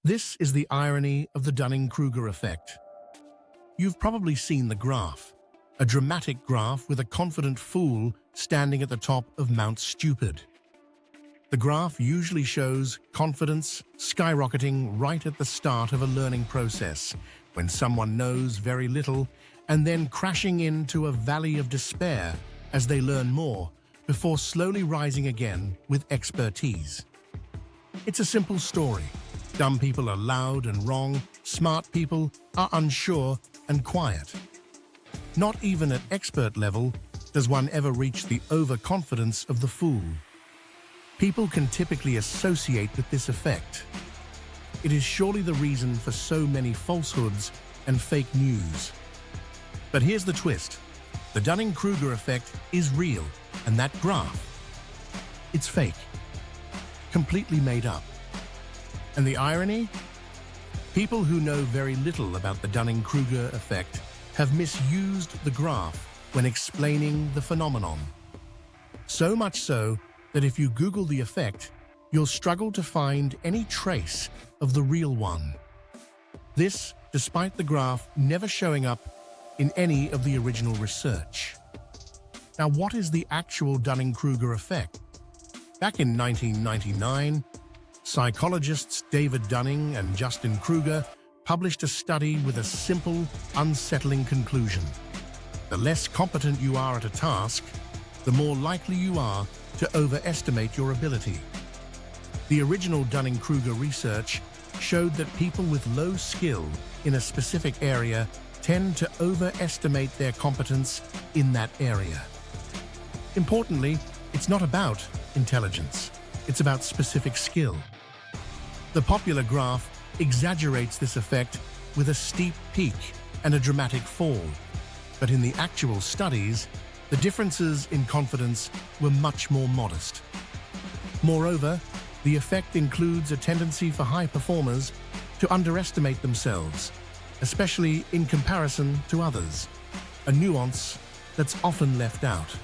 This is the irony of the Dunning Kruger effect. You've probably seen the graph, a dramatic graph with a confident fool standing at the top of Mount Stupid. The graph usually shows confidence skyrocketing right at the start of a learning process, when someone knows very little, and then crashing into a valley of despair as they learn more, before slowly rising again with expertise. It's a simple story. Dumb people are loud and wrong, smart people are unsure and quiet. Not even at expert level does one ever reach the overconfidence of the fool. People can typically associate with this effect. It is surely the reason for so many falsehoods and fake news. But here's the twist. The Dunning Kruger effect is real, and that graph, it's fake. Completely made up. And the irony? People who know very little about the Dunning Kruger effect have misused the graph when explaining the phenomenon. So much so that if you Google the effect, you'll struggle to find any trace of the real one. This, despite the graph never showing up in any of the original research. Now, what is the actual Dunning Kruger effect? Back in 1999, psychologists David Dunning and Justin Kruger published a study with a simple, unsettling conclusion. The less competent you are at a task, the more likely you are to overestimate your ability. The original Dunning Kruger research showed that people with low skill in a specific area tend to overestimate their competence in that area. Importantly, it's not about intelligence, it's about specific skill. The popular graph exaggerates this effect with a steep peak and a dramatic fall, but in the actual studies, the differences in confidence were much more modest. Moreover, the effect includes a tendency for high performers to underestimate themselves, especially in comparison to others, a nuance that's often left out.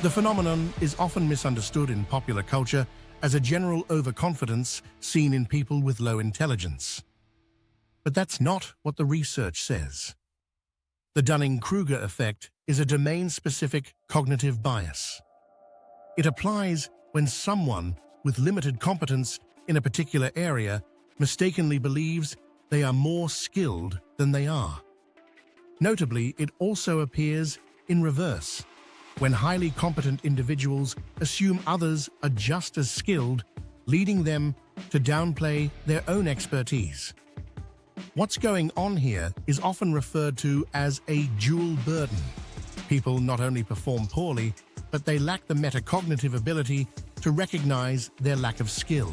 The phenomenon is often misunderstood in popular culture as a general overconfidence seen in people with low intelligence. But that's not what the research says. The Dunning-Kruger effect is a domain-specific cognitive bias. It applies when someone with limited competence in a particular area mistakenly believes they are more skilled than they are. Notably, it also appears in reverse, when highly competent individuals assume others are just as skilled, leading them to downplay their own expertise. What's going on here is often referred to as a dual burden. People not only perform poorly, but they lack the metacognitive ability to recognize their lack of skill.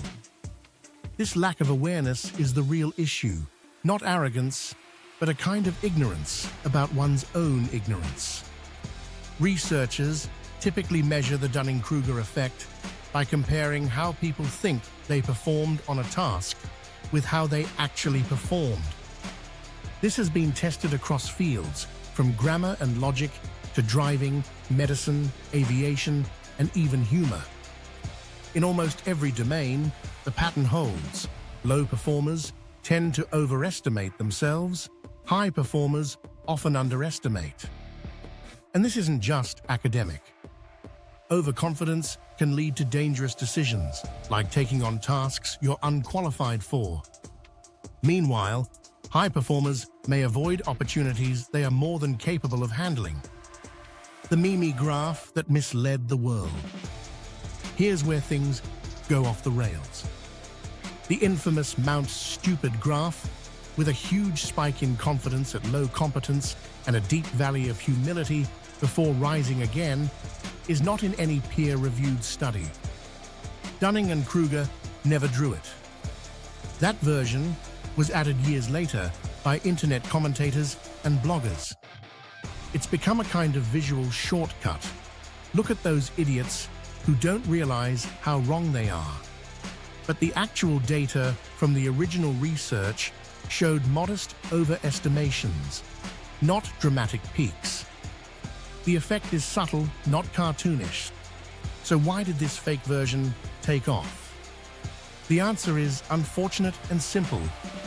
This lack of awareness is the real issue, not arrogance, but a kind of ignorance about one's own ignorance. Researchers typically measure the Dunning-Kruger effect by comparing how people think they performed on a task with how they actually performed. This has been tested across fields, from grammar and logic to driving, medicine, aviation, and even humor. In almost every domain, the pattern holds. Low performers tend to overestimate themselves, high performers often underestimate. And this isn't just academic. Overconfidence can lead to dangerous decisions, like taking on tasks you're unqualified for. Meanwhile, high performers may avoid opportunities they are more than capable of handling. The Mimi graph that misled the world. Here's where things go off the rails. The infamous Mount Stupid graph, with a huge spike in confidence at low competence and a deep valley of humility before rising again, is not in any peer-reviewed study. Dunning and Kruger never drew it. That version was added years later by internet commentators and bloggers. It's become a kind of visual shortcut. Look at those idiots who don't realize how wrong they are. But the actual data from the original research showed modest overestimations, not dramatic peaks. The effect is subtle, not cartoonish. So why did this fake version take off? The answer is unfortunate and simple.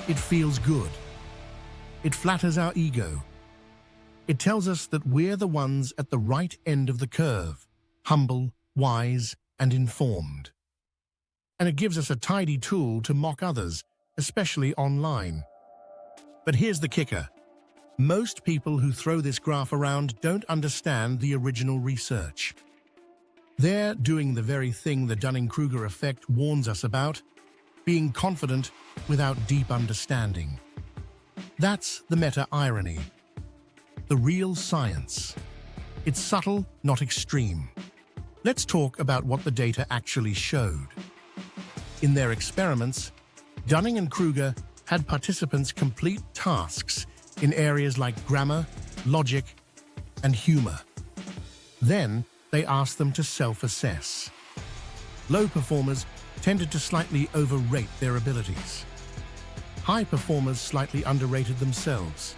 It feels good. It flatters our ego. It tells us that we're the ones at the right end of the curve, humble, wise, and informed. And it gives us a tidy tool to mock others, especially online. But here's the kicker. Most people who throw this graph around don't understand the original research. They're doing the very thing the Dunning Kruger effect warns us about, being confident without deep understanding. That's the meta-irony. The real science. It's subtle, not extreme. Let's talk about what the data actually showed. In their experiments, Dunning and Kruger had participants complete tasks in areas like grammar, logic, and humor. Then, they asked them to self-assess. Low performers tended to slightly overrate their abilities. High performers slightly underrated themselves.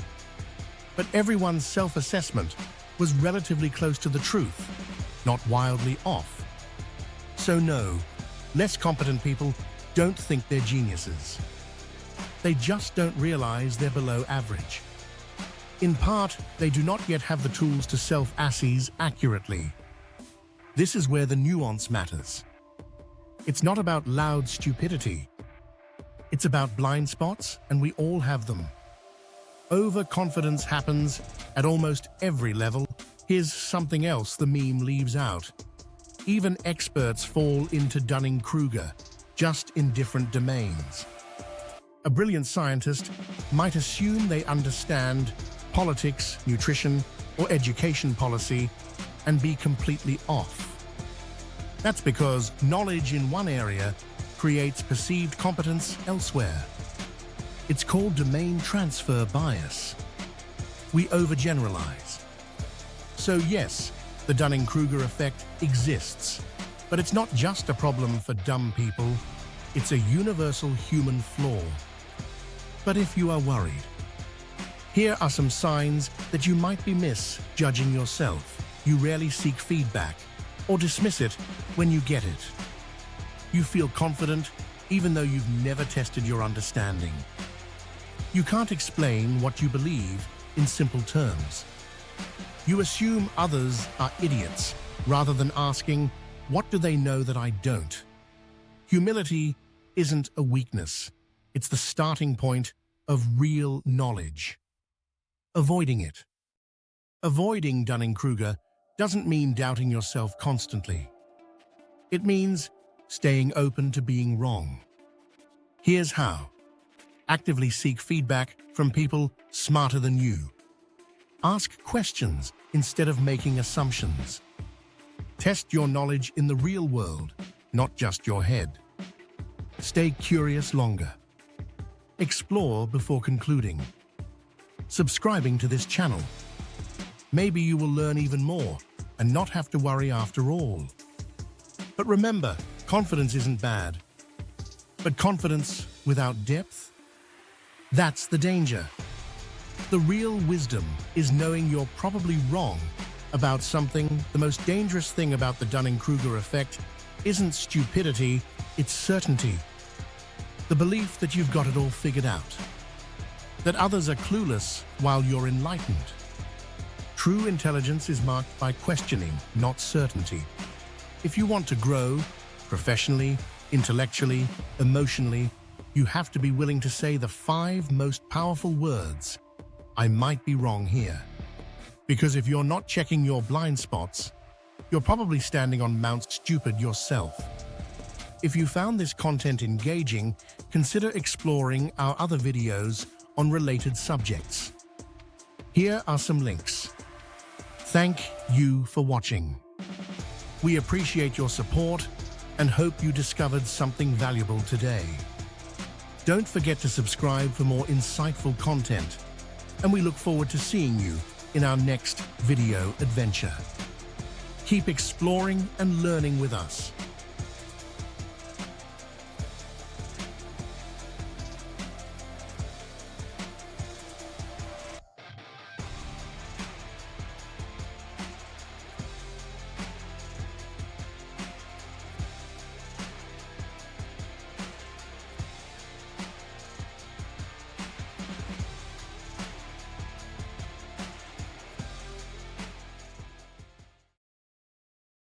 But everyone's self-assessment was relatively close to the truth, not wildly off. So no, less competent people don't think they're geniuses. They just don't realize they're below average. In part, they do not yet have the tools to self-assess accurately. This is where the nuance matters. It's not about loud stupidity. It's about blind spots, and we all have them. Overconfidence happens at almost every level. Here's something else the meme leaves out. Even experts fall into Dunning-Kruger, just in different domains. A brilliant scientist might assume they understand politics, nutrition, or education policy and be completely off. That's because knowledge in one area creates perceived competence elsewhere. It's called domain transfer bias. We overgeneralize. So yes, the Dunning-Kruger effect exists, but it's not just a problem for dumb people, it's a universal human flaw. But if you are worried, here are some signs that you might be misjudging yourself. You rarely seek feedback or dismiss it when you get it. You feel confident even though you've never tested your understanding. You can't explain what you believe in simple terms. You assume others are idiots rather than asking, what do they know that I don't? Humility isn't a weakness. It's the starting point of real knowledge. Avoiding it. Avoiding Dunning-Kruger doesn't mean doubting yourself constantly. It means staying open to being wrong. Here's how. Actively seek feedback from people smarter than you. Ask questions instead of making assumptions. Test your knowledge in the real world, not just your head. Stay curious longer. Explore before concluding. Subscribing to this channel. Maybe you will learn even more and not have to worry after all. But remember, confidence isn't bad. But confidence without depth? That's the danger. The real wisdom is knowing you're probably wrong about something. The most dangerous thing about the Dunning-Kruger effect isn't stupidity, it's certainty. The belief that you've got it all figured out. That others are clueless while you're enlightened. True intelligence is marked by questioning, not certainty. If you want to grow, professionally, intellectually, emotionally, you have to be willing to say the 5 most powerful words, I might be wrong here. Because if you're not checking your blind spots, you're probably standing on Mount Stupid yourself. If you found this content engaging, consider exploring our other videos on related subjects. Here are some links. Thank you for watching. We appreciate your support and hope you discovered something valuable today. Don't forget to subscribe for more insightful content, and we look forward to seeing you in our next video adventure. Keep exploring and learning with us.